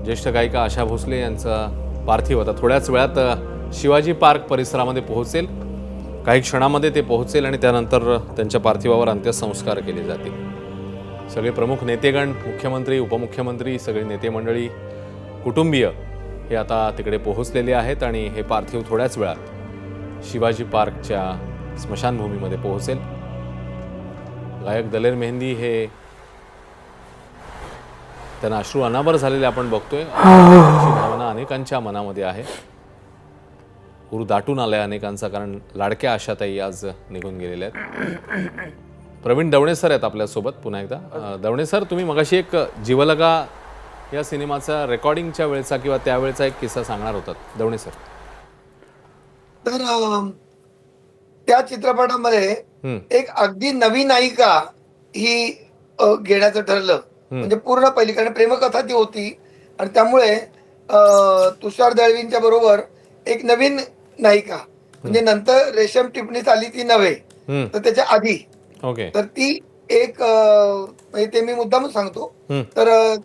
ज्येष्ठ गायिका आशा भोसले यांचा पार्थिव आता थोड्याच वेळात शिवाजी पार्क परिसरामध्ये पोहोचेल. काही क्षणामध्ये ते पोहोचेल आणि त्यानंतर त्यांच्या पार्थिवावर अंत्यसंस्कार केले जातील. सगळे प्रमुख नेतेगण, मुख्यमंत्री, उपमुख्यमंत्री, सगळे नेते मंडळी, कुटुंबीय हे आता तिकडे पोहोचलेले आहेत आणि हे पार्थिव थोड्याच वेळात शिवाजी पार्कच्या स्मशानभूमीमध्ये पोहोचेल. गायक दलेर मेहंदी हे त्यांना अश्रू अनावर झालेले आपण बघतोय. अशी भावना अनेकांच्या मनामध्ये आहे. उर दाटून आलाय अनेकांचा, कारण लाडक्या आशाताई आज निघून गेलेल्या आहेत. प्रवीण दवणे सर आहेत आपल्यासोबत पुन्हा एकदा. दवणे सर, तुम्ही मगाशी एक जीवलगा या सिनेमाचा रेकॉर्डिंगच्या वेळेचा किंवा त्यावेळेचा एक किस्सा सांगणार होतात. दवणे सर. तर त्या चित्रपटामध्ये एक अगदी नवी नायिका ही घेण्याचं ठरलं. म्हणजे पूर्ण पहिली, कारण प्रेमकथा ती होती आणि त्यामुळे तुषार दळवींच्या बरोबर एक नवीन नायिका, म्हणजे नंतर रेशम टिपणीस आली ती नव्हे, तर त्याच्या आधी. ओके. तर ती एक म्हणजे ते मी मुद्दाम सांगतो, तर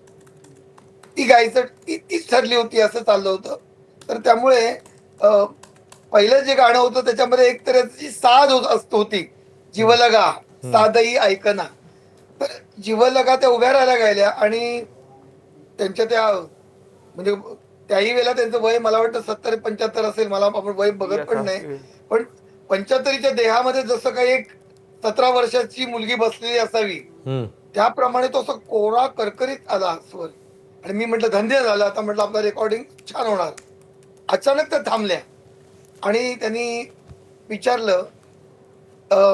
ती गायचं तीच ठरली होती असं चाललं होतं. तर त्यामुळे पहिलं जे गाणं होतं त्याच्यामध्ये एक तऱ्हेची साध होती, जीवलगा साधही ऐकना. तर जीवलगा त्या उभ्या राहायला गायल्या आणि त्यांच्या त्या म्हणजे त्याही वेळेला त्यांचं वय मला वाटतं 70-75 असेल, मला आपण वय बघत पण नाही, पण 75च्या देहामध्ये जसं काही एक 17 वर्षाची मुलगी बसलेली असावी त्याप्रमाणे तो असं कोरा करकरीत आला स्वर. आणि मी म्हटलं धन्य झालं, आता म्हटलं आपलं रेकॉर्डिंग छान होणार. अचानक त्या थांबल्या आणि त्यांनी विचारलं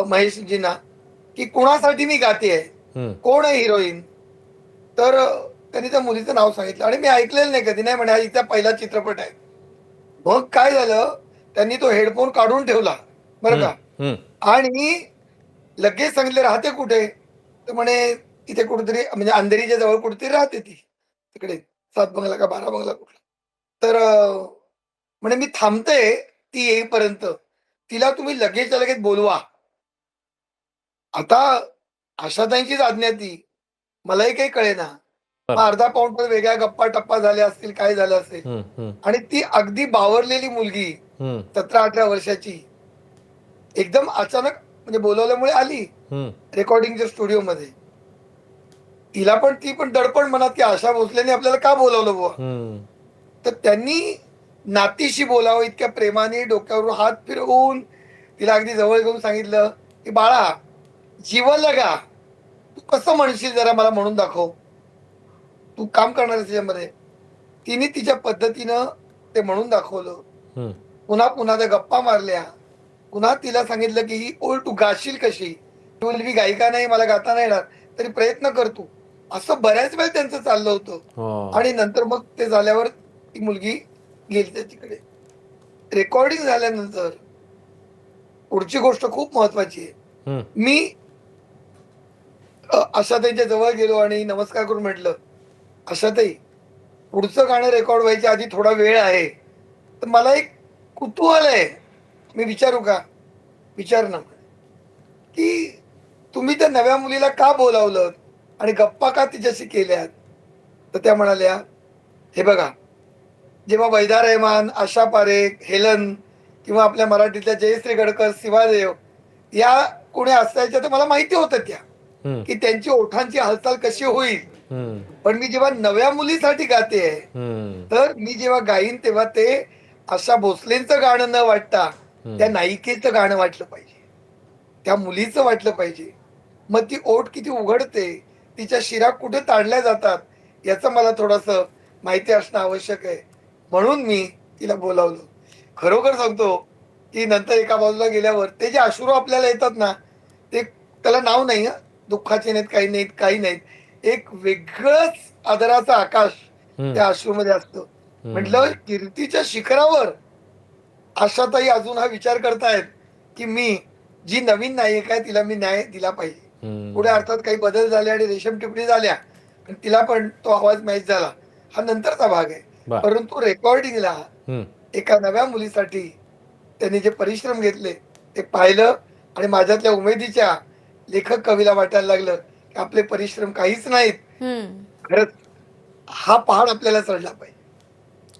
महेशजींना की कोणासाठी मी गाते आहे, कोण आहे हिरोईन. तर त्यांनी त्या मुलीचं नाव सांगितलं आणि मी ऐकलेलं नाही कधी, नाही म्हणे हा हिचा पहिला चित्रपट आहे. मग काय झालं, त्यांनी तो हेडफोन काढून ठेवला बरं का, आणि लगेच सांगितले राहते कुठे, तर म्हणे इथे कुठेतरी, म्हणजे अंधेरीच्या जवळ कुठेतरी राहते ती, तिकडे 7 बंगला का 12 बंगला कुठला. तर म्हणे मी थांबते ती येईपर्यंत, तिला तुम्ही लगेचच्या लगेच बोलवा. आता आशाताईंचीच आज्ञा ती, मलाही काही कळेना. मग अर्धा पाऊण तास वेगळ्या गप्पा टप्पा झाल्या असतील, काय झालं असेल, आणि ती अगदी बावरलेली मुलगी 17-18 वर्षाची एकदम अचानक म्हणजे बोलवल्यामुळे आली रेकॉर्डिंगच्या स्टुडिओमध्ये. ती पण दडपण मनात की आशा भोसलेने आपल्याला का बोलावलं बुवा. तर त्यांनी नातीशी बोलावं इतक्या प्रेमाने डोक्यावरून हात फिरवून तिला अगदी जवळ घेऊन सांगितलं की बाळा जीवलगा तू कसं म्हणशील जरा मला म्हणून दाखव, तू काम करणार त्याच्यामध्ये. तिने तिच्या पद्धतीनं ते म्हणून दाखवलं. पुन्हा पुन्हा त्या गप्पा मारल्या. पुन्हा तिला सांगितलं की ही ओळ तू गाशील कशी, तू मी गायिका नाही, मला गाता नाही येणार, तरी प्रयत्न कर तू. असं बऱ्याच वेळ त्यांचं चाललं होतं. आणि नंतर मग ते झाल्यावर ती मुलगी गेली त्याच्याकडे. रेकॉर्डिंग झाल्यानंतर पुढची गोष्ट खूप महत्वाची आहे. मी आशाताईंच्या जवळ गेलो आणि नमस्कार करून म्हटलं, आशाताई पुढचं गाणं रेकॉर्ड व्हायच्या आधी थोडा वेळ आहे, तर मला एक कुतूहल आहे, मी विचारू का. विचार ना की तुम्ही त्या नव्या मुलीला का बोलावलं आणि गप्पा का तिच्याशी केल्यात. तर त्या म्हणाल्या, हे बघा जेव्हा वैदा रहमान, आशा पारेख, हेलन किंवा आपल्या मराठीतल्या जयश्री गडकर, शिवादेव या कोणी असायच्या तर मला माहिती होतं त्या की त्यांची ओठांची हालचाल कशी होईल. पण मी जेव्हा नव्या मुलीसाठी गाते तर मी जेव्हा गाईन तेव्हा ते आशा भोसलेंचं गाणं न वाटता त्या नायिकेचं गाणं वाटलं पाहिजे, त्या मुलीचं वाटलं पाहिजे. मग ती ओठ किती उघडते, तिच्या शिरा कुठे ताणल्या जातात याचं मला थोडस माहिती असणं आवश्यक आहे. म्हणून मी तिला बोलावलं. खरोखर सांगतो की नंतर एका बाजूला गेल्यावर ते जे अश्रू आपल्याला येतात ना, ते त्याला नाव नाही, दुःखाचे नाहीत, काही नाहीत, काही नाहीत, एक वेगळंच आदराचं आकाश त्या अश्रूमध्ये असतं. म्हटलं कीर्तीच्या शिखरावर आशाताई अजून हा विचार करतायत की मी जी नवीन नायिका आहे तिला मी न्याय दिला पाहिजे. पुढे अर्थात काही बदल झाले आणि रेशम टिपणी झाल्या आणि तिला पण तो आवाज मॅच झाला, हा नंतरचा भाग आहे. परंतु रेकॉर्डिंगला एका नव्या मुलीसाठी त्यांनी जे परिश्रम घेतले ते पाहिलं आणि माझ्यातल्या उमेदीच्या लेखक कवीला वाटायला लागलं की आपले परिश्रम काहीच नाहीत, खरंच हा पहाड आपल्याला चढला पाहिजे.